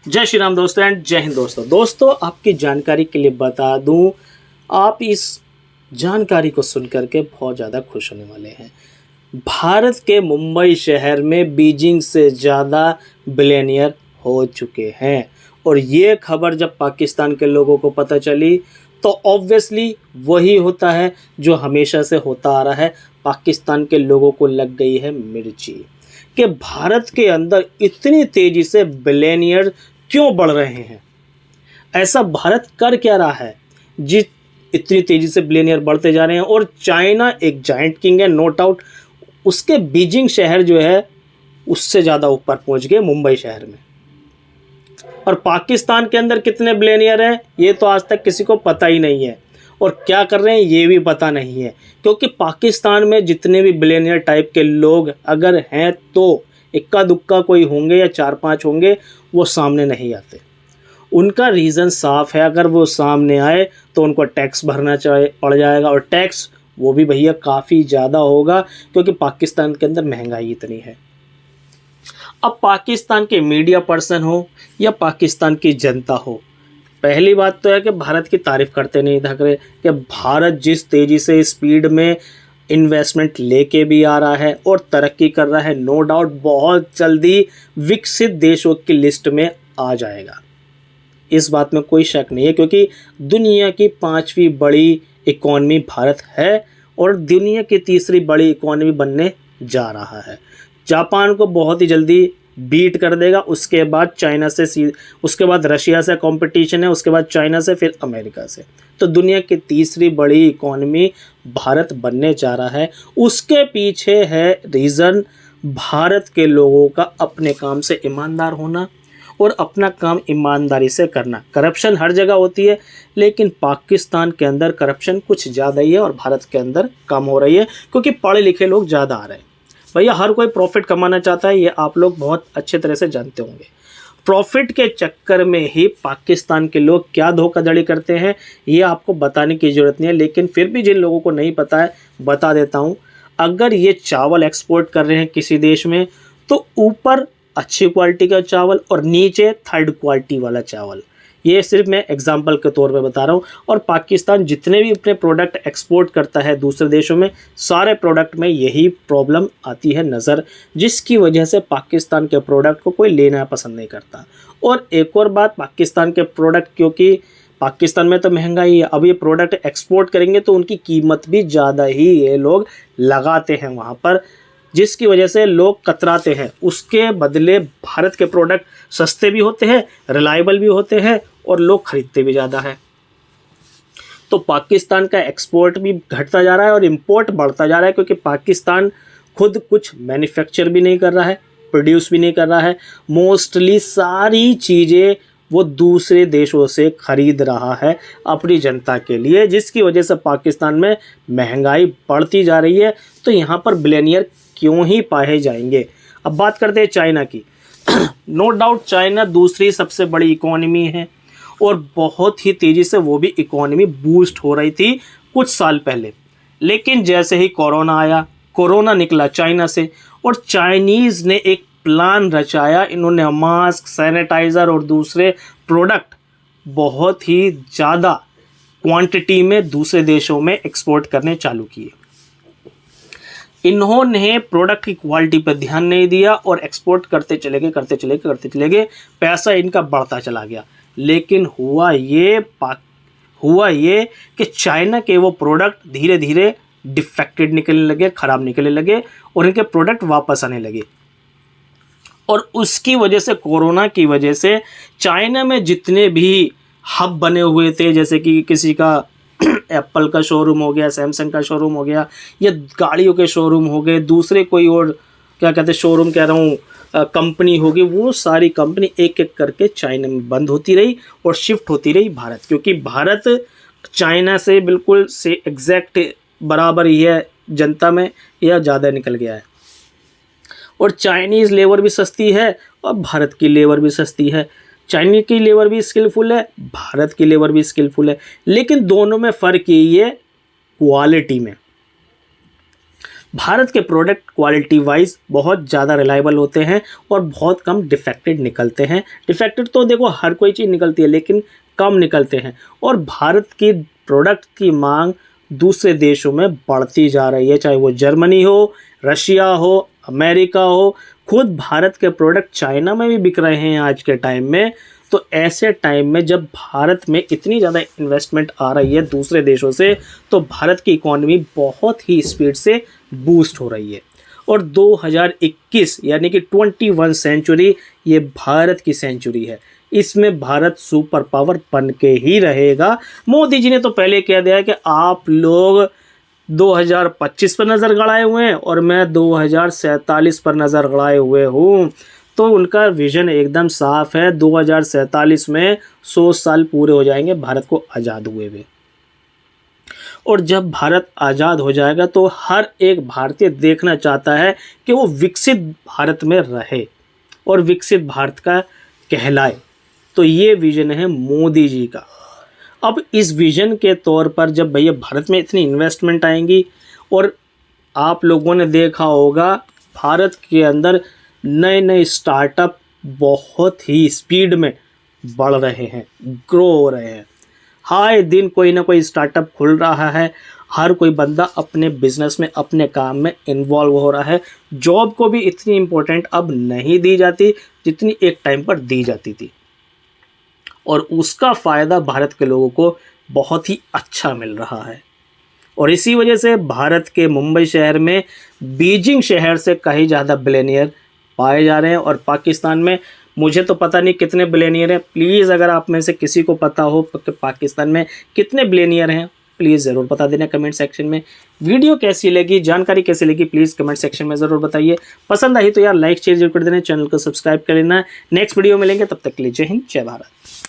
जय श्री राम दोस्तों एंड जय हिंद दोस्तों आपकी जानकारी के लिए बता दूं, आप इस जानकारी को सुनकर के बहुत ज़्यादा खुश होने वाले हैं। भारत के मुंबई शहर में बीजिंग से ज़्यादा बिलियनियर हो चुके हैं और ये खबर जब पाकिस्तान के लोगों को पता चली तो ऑब्वियसली वही होता है जो हमेशा से होता आ रहा है। पाकिस्तान के लोगों को लग गई है मिर्ची कि भारत के अंदर इतनी तेज़ी से बिलियनियर क्यों बढ़ रहे हैं। ऐसा भारत कर क्या रहा है जिस इतनी तेज़ी से बिलियनियर बढ़ते जा रहे हैं। और चाइना एक जाइंट किंग है, नो डाउट, उसके बीजिंग शहर जो है उससे ज़्यादा ऊपर पहुंच गए मुंबई शहर में। और पाकिस्तान के अंदर कितने बिलियनियर हैं ये तो आज तक किसी को पता ही नहीं है, और क्या कर रहे हैं ये भी पता नहीं है, क्योंकि पाकिस्तान में जितने भी बिलियनियर टाइप के लोग अगर हैं तो इक्का दुक्का कोई होंगे या 4-5 होंगे, वो सामने नहीं आते। उनका रीज़न साफ है, अगर वो सामने आए तो उनको टैक्स भरना पड़ जाएगा, और टैक्स वो भी भैया काफ़ी ज़्यादा होगा क्योंकि पाकिस्तान के अंदर महंगाई इतनी है। अब पाकिस्तान के मीडिया पर्सन हो या पाकिस्तान की जनता हो, पहली बात तो है कि भारत की तारीफ़ करते नहीं थक रहे कि भारत जिस तेज़ी से स्पीड में इन्वेस्टमेंट लेके भी आ रहा है और तरक्की कर रहा है, नो डाउट बहुत जल्दी विकसित देशों की लिस्ट में आ जाएगा। इस बात में कोई शक नहीं है, क्योंकि दुनिया की 5वीं बड़ी इकॉनमी भारत है और दुनिया की 3री बड़ी इकॉनमी बनने जा रहा है। जापान को बहुत ही जल्दी बीट कर देगा, उसके बाद चाइना से, उसके बाद रशिया से कंपटीशन है, उसके बाद चाइना से, फिर अमेरिका से। तो दुनिया की 3री बड़ी इकॉनमी भारत बनने जा रहा है। उसके पीछे है रीज़न भारत के लोगों का अपने काम से ईमानदार होना और अपना काम ईमानदारी से करना। करप्शन हर जगह होती है, लेकिन पाकिस्तान के अंदर करप्शन कुछ ज़्यादा ही है और भारत के अंदर कम हो रही है, क्योंकि पढ़े लिखे लोग ज़्यादा आ रहे हैं। भैया हर कोई प्रॉफिट कमाना चाहता है, ये आप लोग बहुत अच्छे तरह से जानते होंगे। प्रॉफिट के चक्कर में ही पाकिस्तान के लोग क्या धोखाधड़ी करते हैं ये आपको बताने की ज़रूरत नहीं है, लेकिन फिर भी जिन लोगों को नहीं पता है बता देता हूँ। अगर ये चावल एक्सपोर्ट कर रहे हैं किसी देश में, तो ऊपर अच्छी क्वालिटी का चावल और नीचे 3rd क्वालिटी वाला चावल, ये सिर्फ मैं एग्जांपल के तौर पे बता रहा हूँ। और पाकिस्तान जितने भी अपने प्रोडक्ट एक्सपोर्ट करता है दूसरे देशों में, सारे प्रोडक्ट में यही प्रॉब्लम आती है नज़र, जिसकी वजह से पाकिस्तान के प्रोडक्ट को कोई लेना पसंद नहीं करता। और एक और बात, पाकिस्तान के प्रोडक्ट, क्योंकि पाकिस्तान में तो महंगाई है, अब ये प्रोडक्ट एक्सपोर्ट करेंगे तो उनकी कीमत भी ज़्यादा ही ये लोग लगाते हैं वहाँ पर, जिसकी वजह से लोग कतराते हैं। उसके बदले भारत के प्रोडक्ट सस्ते भी होते हैं, रिलायबल भी होते हैं और लोग खरीदते भी ज़्यादा है। तो पाकिस्तान का एक्सपोर्ट भी घटता जा रहा है और इंपोर्ट बढ़ता जा रहा है, क्योंकि पाकिस्तान खुद कुछ मैन्युफैक्चर भी नहीं कर रहा है, प्रोड्यूस भी नहीं कर रहा है। मोस्टली सारी चीज़ें वो दूसरे देशों से खरीद रहा है अपनी जनता के लिए, जिसकी वजह से पाकिस्तान में महंगाई बढ़ती जा रही है। तो यहाँ पर बिलियनियर क्यों ही पाए जाएंगे। अब बात करते हैं चाइना की। नो डाउट चाइना दूसरी सबसे बड़ी इकॉनमी है और बहुत ही तेज़ी से वो भी इकॉनमी बूस्ट हो रही थी कुछ साल पहले, लेकिन जैसे ही कोरोना आया, कोरोना निकला चाइना से, और चाइनीज़ ने एक प्लान रचाया। इन्होंने मास्क, सैनिटाइज़र और दूसरे प्रोडक्ट बहुत ही ज़्यादा क्वांटिटी में दूसरे देशों में एक्सपोर्ट करने चालू किए। इन्होंने प्रोडक्ट की क्वालिटी पर ध्यान नहीं दिया और एक्सपोर्ट करते चले गए, पैसा इनका बढ़ता चला गया। लेकिन हुआ ये कि चाइना के वो प्रोडक्ट धीरे धीरे डिफेक्टेड निकलने लगे, ख़राब निकलने लगे और इनके प्रोडक्ट वापस आने लगे। और उसकी वजह से, कोरोना की वजह से, चाइना में जितने भी हब बने हुए थे, जैसे कि किसी का एप्पल का शोरूम हो गया, सैमसंग का शोरूम हो गया, या गाड़ियों के शोरूम हो गए, दूसरे कोई और क्या कहते हैं शोरूम कह रहा हूँ, कंपनी होगी, वो सारी कंपनी एक एक करके चाइना में बंद होती रही और शिफ्ट होती रही भारत, क्योंकि भारत चाइना से बिल्कुल से एग्जैक्ट बराबर ही है जनता में, या ज़्यादा निकल गया है। और चाइनीज़ लेबर भी सस्ती है और भारत की लेबर भी सस्ती है। चाइनीज़ की लेबर भी स्किलफुल है, भारत की लेबर भी स्किलफुल है, लेकिन दोनों में फ़र्क यही है क्वालिटी में। भारत के प्रोडक्ट क्वालिटी वाइज बहुत ज़्यादा रिलायबल होते हैं और बहुत कम डिफेक्टेड निकलते हैं। डिफेक्टेड तो देखो हर कोई चीज़ निकलती है, लेकिन कम निकलते हैं। और भारत की प्रोडक्ट की मांग दूसरे देशों में बढ़ती जा रही है, चाहे वो जर्मनी हो, रशिया हो, अमेरिका हो। खुद भारत के प्रोडक्ट चाइना में भी बिक रहे हैं आज के टाइम में। तो ऐसे टाइम में जब भारत में इतनी ज़्यादा इन्वेस्टमेंट आ रही है दूसरे देशों से, तो भारत की इकॉनमी बहुत ही स्पीड से बूस्ट हो रही है। और 2021 यानी कि 21 सेंचुरी ये भारत की सेंचुरी है। इसमें भारत सुपर पावर बन के ही रहेगा। मोदी जी ने तो पहले कह दिया है कि आप लोग 2025 पर नज़र गड़ाए हुए हैं और मैं 2047 पर नज़र गड़ाए हुए हूँ। तो उनका विज़न एकदम साफ है। 2047 में 100 साल पूरे हो जाएंगे भारत को आज़ाद हुए हुए। और जब भारत आज़ाद हो जाएगा तो हर एक भारतीय देखना चाहता है कि वो विकसित भारत में रहे और विकसित भारत का कहलाए। तो ये विज़न है मोदी जी का। अब इस विज़न के तौर पर जब भैया भारत में इतनी इन्वेस्टमेंट आएंगी, और आप लोगों ने देखा होगा भारत के अंदर नए नए स्टार्टअप बहुत ही स्पीड में बढ़ रहे हैं, ग्रो हो रहे हैं। हाय दिन कोई ना कोई स्टार्टअप खुल रहा है, हर कोई बंदा अपने बिजनेस में अपने काम में इन्वॉल्व हो रहा है। जॉब को भी इतनी इम्पोर्टेंट अब नहीं दी जाती जितनी एक टाइम पर दी जाती थी, और उसका फ़ायदा भारत के लोगों को बहुत ही अच्छा मिल रहा है। और इसी वजह से भारत के मुंबई शहर में बीजिंग शहर से कहीं ज़्यादा बिलियनियर पाए जा रहे हैं। और पाकिस्तान में मुझे तो पता नहीं कितने बिलियनियर हैं। प्लीज़ अगर आप में से किसी को पता हो कि पाकिस्तान में कितने बिलियनियर हैं, प्लीज़ ज़रूर बता देना कमेंट सेक्शन में। वीडियो कैसी लगी, जानकारी कैसी लगी, प्लीज़ कमेंट सेक्शन में ज़रूर बताइए। पसंद आई तो यार लाइक शेयर जरूर कर देना, चैनल को सब्सक्राइब कर लेना। नेक्स्ट वीडियो मिलेंगे, तब तक के लिए जय हिंद, जय भारत।